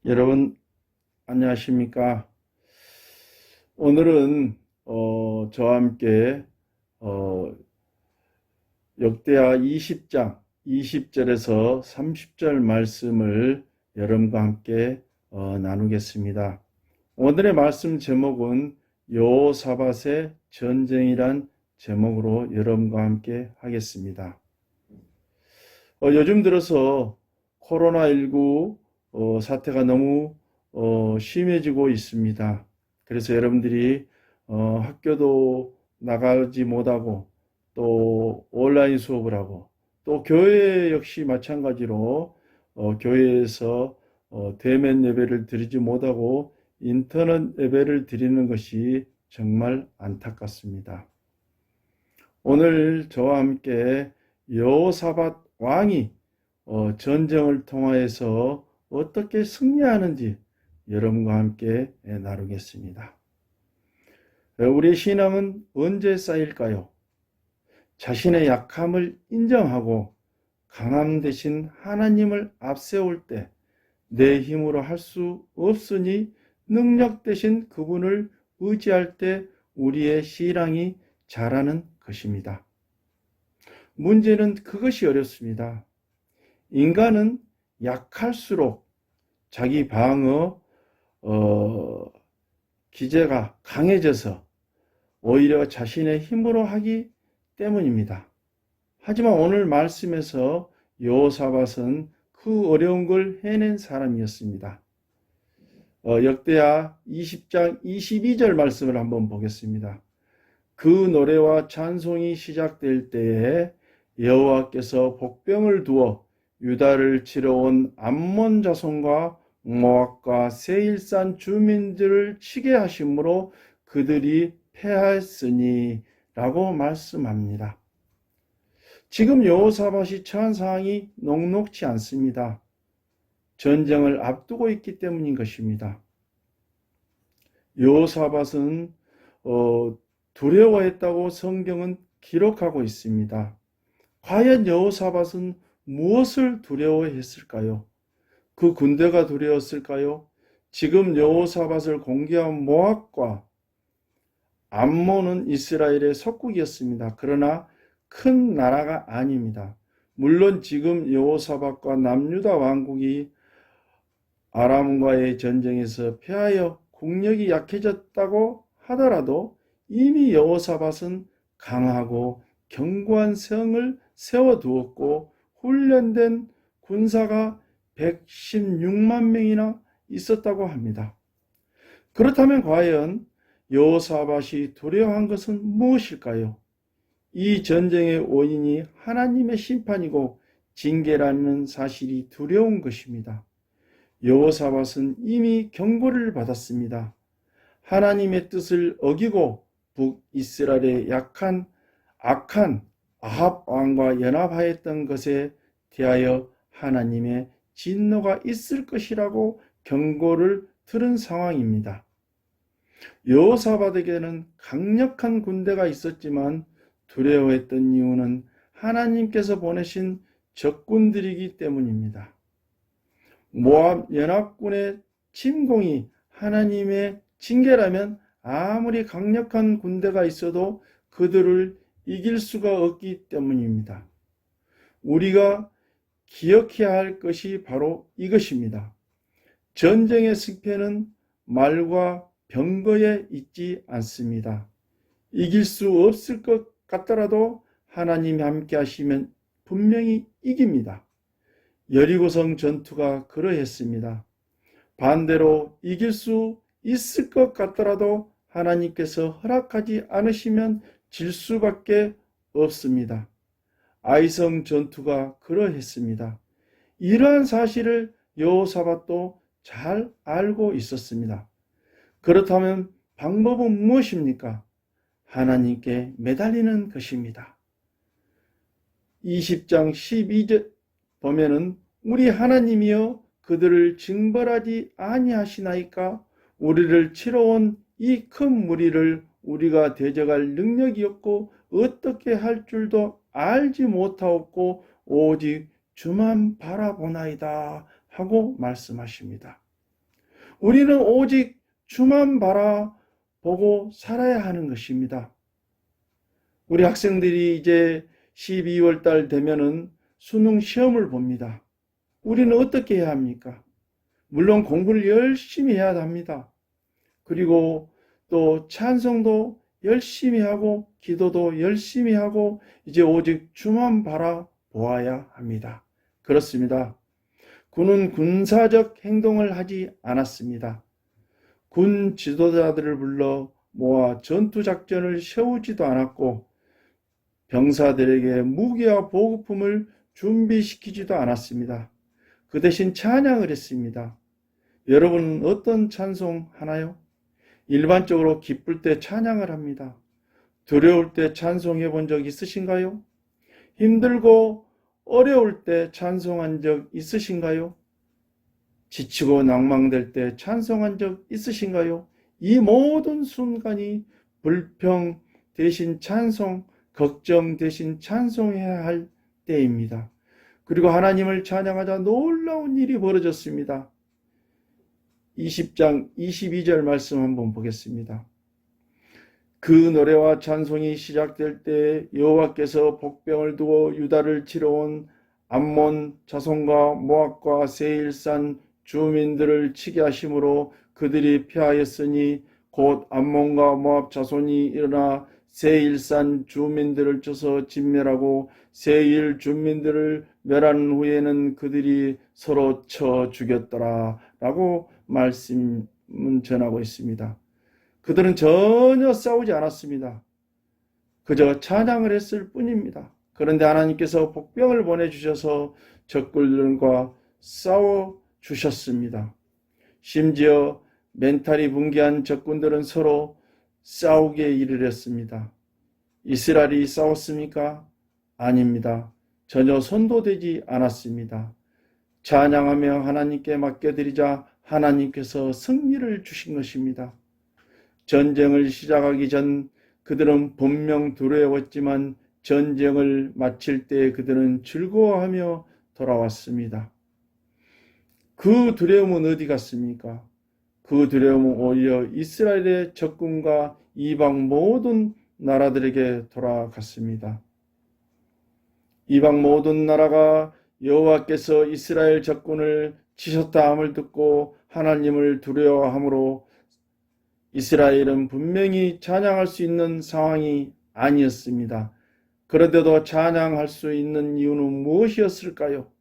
여러분 안녕하십니까? 오늘은 저와 함께 어, 역대하 20장 20절에서 30절 말씀을 여러분과 함께 나누겠습니다. 오늘의 말씀 제목은 여호사밧의 전쟁이란 제목으로 여러분과 함께 하겠습니다. 요즘 들어서 코로나19 사태가 너무 심해지고 있습니다. 그래서 여러분들이 학교도 나가지 못하고 또 온라인 수업을 하고 또 교회 역시 마찬가지로 교회에서 대면 예배를 드리지 못하고 인터넷 예배를 드리는 것이 정말 안타깝습니다. 오늘 저와 함께 여호사밧 왕이 전쟁을 통하여서 어떻게 승리하는지 여러분과 함께 나누겠습니다. 우리의 신앙은 언제 쌓일까요? 자신의 약함을 인정하고 강함 대신 하나님을 앞세울 때 내 힘으로 할 수 없으니 능력 대신 그분을 의지할 때 우리의 신앙이 자라는 것입니다. 문제는 그것이 어렵습니다. 인간은 약할수록 자기 방어 기제가 강해져서 오히려 자신의 힘으로 하기 때문입니다. 하지만 오늘 말씀에서 여호사밧은 그 어려운 걸 해낸 사람이었습니다. 역대하 20장 22절 말씀을 한번 보겠습니다. 그 노래와 찬송이 시작될 때에 여호와께서 복병을 두어 유다를 치러 온 암몬 자손과 모압과 세일산 주민들을 치게 하심으로 그들이 패하였으니 라고 말씀합니다. 지금 여호사밧이 처한 상황이 녹록지 않습니다. 전쟁을 앞두고 있기 때문인 것입니다. 여호사밧은 두려워했다고 성경은 기록하고 있습니다. 과연 여호사밧은 무엇을 두려워했을까요? 그 군대가 두려웠을까요? 지금 여호사밧을 공격한 모압과 암몬은 이스라엘의 속국이었습니다. 그러나 큰 나라가 아닙니다. 물론 지금 여호사밧과 남유다 왕국이 아람과의 전쟁에서 패하여 국력이 약해졌다고 하더라도 이미 여호사밧은 강하고 견고한 성을 세워두었고 훈련된 군사가 116만 명이나 있었다고 합니다. 그렇다면 과연 여호사밧이 두려워한 것은 무엇일까요? 이 전쟁의 원인이 하나님의 심판이고 징계라는 사실이 두려운 것입니다. 여호사밧은 이미 경고를 받았습니다. 하나님의 뜻을 어기고 북이스라엘의 악한 아합 왕과 연합하였던 것에 대하여 하나님의 진노가 있을 것이라고 경고를 들은 상황입니다. 여호사밧에게는 강력한 군대가 있었지만 두려워했던 이유는 하나님께서 보내신 적군들이기 때문입니다. 모압 연합군의 침공이 하나님의 징계라면 아무리 강력한 군대가 있어도 그들을 이길 수가 없기 때문입니다. 우리가 기억해야 할 것이 바로 이것입니다. 전쟁의 승패는 말과 병거에 있지 않습니다. 이길 수 없을 것 같더라도 하나님이 함께 하시면 분명히 이깁니다. 여리고성 전투가 그러했습니다. 반대로 이길 수 있을 것 같더라도 하나님께서 허락하지 않으시면 질 수밖에 없습니다. 아이성 전투가 그러했습니다. 이러한 사실을 여호사밧도 잘 알고 있었습니다. 그렇다면 방법은 무엇입니까? 하나님께 매달리는 것입니다. 20장 12절 보면은 우리 하나님이여 그들을 징벌하지 아니하시나이까? 우리를 치러 온 이 큰 무리를 우리가 대적할 능력이 없고 어떻게 할 줄도 알지 못하옵고 오직 주만 바라보나이다 하고 말씀하십니다. 우리는 오직 주만 바라보고 살아야 하는 것입니다. 우리 학생들이 이제 12월 달 되면은 수능 시험을 봅니다. 우리는 어떻게 해야 합니까? 물론 공부를 열심히 해야 합니다. 그리고 또 찬송도 열심히 하고 기도도 열심히 하고 이제 오직 주만 바라보아야 합니다. 그렇습니다. 군은 군사적 행동을 하지 않았습니다. 군 지도자들을 불러 모아 전투작전을 세우지도 않았고 병사들에게 무기와 보급품을 준비시키지도 않았습니다. 그 대신 찬양을 했습니다. 여러분은 어떤 찬송 하나요? 일반적으로 기쁠 때 찬양을 합니다. 두려울 때 찬송해 본 적 있으신가요? 힘들고 어려울 때 찬송한 적 있으신가요? 지치고 낭망될 때 찬송한 적 있으신가요? 이 모든 순간이 불평 대신 찬송, 걱정 대신 찬송해야 할 때입니다. 그리고 하나님을 찬양하자 놀라운 일이 벌어졌습니다. 20장 22절 말씀 한번 보겠습니다. 그 노래와 찬송이 시작될 때 여호와께서 복병을 두고 유다를 치러 온 암몬 자손과 모압과 세일산 주민들을 치게 하심으로 그들이 피하였으니 곧 암몬과 모압 자손이 일어나 세일산 주민들을 쳐서 진멸하고 세일 주민들을 멸한 후에는 그들이 서로 쳐 죽였더라 라고 말씀은 전하고 있습니다. 그들은 전혀 싸우지 않았습니다. 그저 찬양을 했을 뿐입니다. 그런데 하나님께서 복병을 보내주셔서 적군들과 싸워주셨습니다. 심지어 멘탈이 붕괴한 적군들은 서로 싸우게 이르렀습니다. 이스라엘이 싸웠습니까? 아닙니다. 전혀 선도되지 않았습니다. 찬양하며 하나님께 맡겨드리자 하나님께서 승리를 주신 것입니다. 전쟁을 시작하기 전 그들은 분명 두려웠지만 전쟁을 마칠 때 그들은 즐거워하며 돌아왔습니다. 그 두려움은 어디 갔습니까? 그 두려움은 오히려 이스라엘의 적군과 이방 모든 나라들에게 돌아갔습니다. 이방 모든 나라가 여호와께서 이스라엘 적군을 치셨다 함을 듣고 하나님을 두려워함으로 이스라엘은 분명히 찬양할 수 있는 상황이 아니었습니다. 그런데도 찬양할 수 있는 이유는 무엇이었을까요?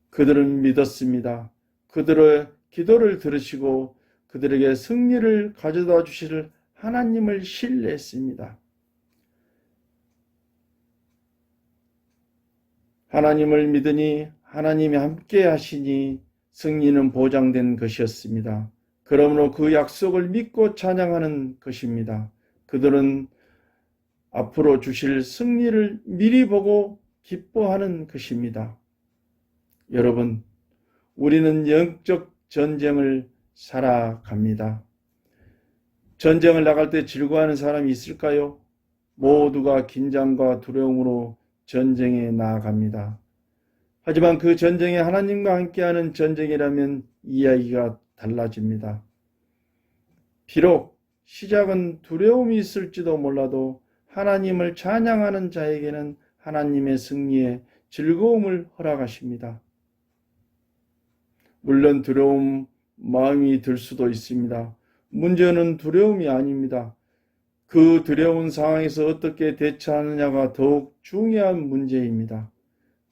그들은 믿었습니다. 그들의 기도를 들으시고 그들에게 승리를 가져다 주실 하나님을 신뢰했습니다. 하나님을 믿으니 하나님이 함께 하시니 승리는 보장된 것이었습니다. 그러므로 그 약속을 믿고 찬양하는 것입니다. 그들은 앞으로 주실 승리를 미리 보고 기뻐하는 것입니다. 여러분, 우리는 영적 전쟁을 살아갑니다. 전쟁을 나갈 때 즐거워하는 사람이 있을까요? 모두가 긴장과 두려움으로 전쟁에 나아갑니다. 하지만 그 전쟁에 하나님과 함께하는 전쟁이라면 이야기가 달라집니다. 비록 시작은 두려움이 있을지도 몰라도 하나님을 찬양하는 자에게는 하나님의 승리에 즐거움을 허락하십니다. 물론 두려움 마음이 들 수도 있습니다. 문제는 두려움이 아닙니다. 그 두려운 상황에서 어떻게 대처하느냐가 더욱 중요한 문제입니다.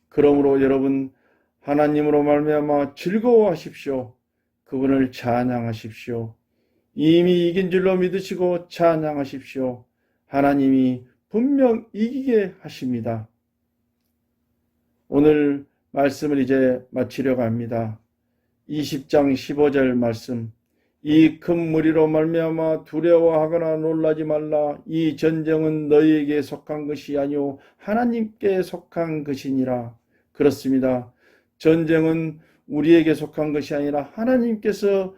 그러므로 여러분, 하나님으로 말미암아 즐거워하십시오. 그분을 찬양하십시오. 이미 이긴 줄로 믿으시고 찬양하십시오. 하나님이 분명 이기게 하십니다. 오늘 말씀을 이제 마치려고 합니다. 20장 15절 말씀. 이 큰 무리로 말미암아 두려워하거나 놀라지 말라. 이 전쟁은 너희에게 속한 것이 아니오 하나님께 속한 것이니라. 그렇습니다. 전쟁은 우리에게 속한 것이 아니라 하나님께서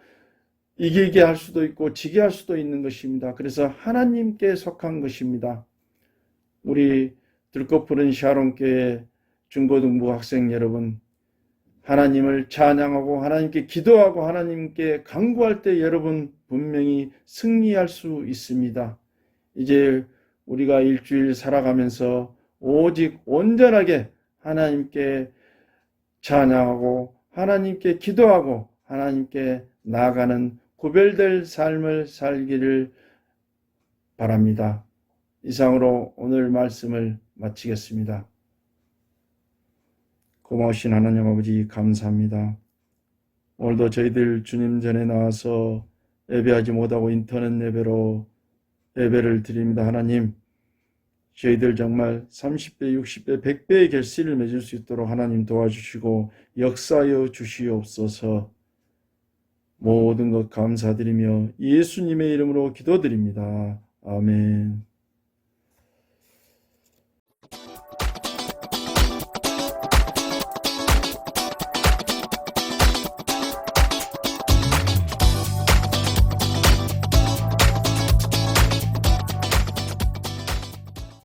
이기게 할 수도 있고 지게 할 수도 있는 것입니다. 그래서 하나님께 속한 것입니다. 우리 들꽃 푸른 샤론교회 중고등부 학생 여러분, 하나님을 찬양하고 하나님께 기도하고 하나님께 간구할 때 여러분 분명히 승리할 수 있습니다. 이제 우리가 일주일 살아가면서 오직 온전하게 하나님께 찬양하고 하나님께 기도하고 하나님께 나아가는 구별될 삶을 살기를 바랍니다. 이상으로 오늘 말씀을 마치겠습니다. 고마우신 하나님 아버지 감사합니다. 오늘도 저희들 주님 전에 나와서 예배하지 못하고 인터넷 예배로 예배를 드립니다. 하나님, 저희들 정말 30배, 60배, 100배의 결실을 맺을 수 있도록 하나님 도와주시고 역사하여 주시옵소서. 모든 것 감사드리며 예수님의 이름으로 기도드립니다. 아멘.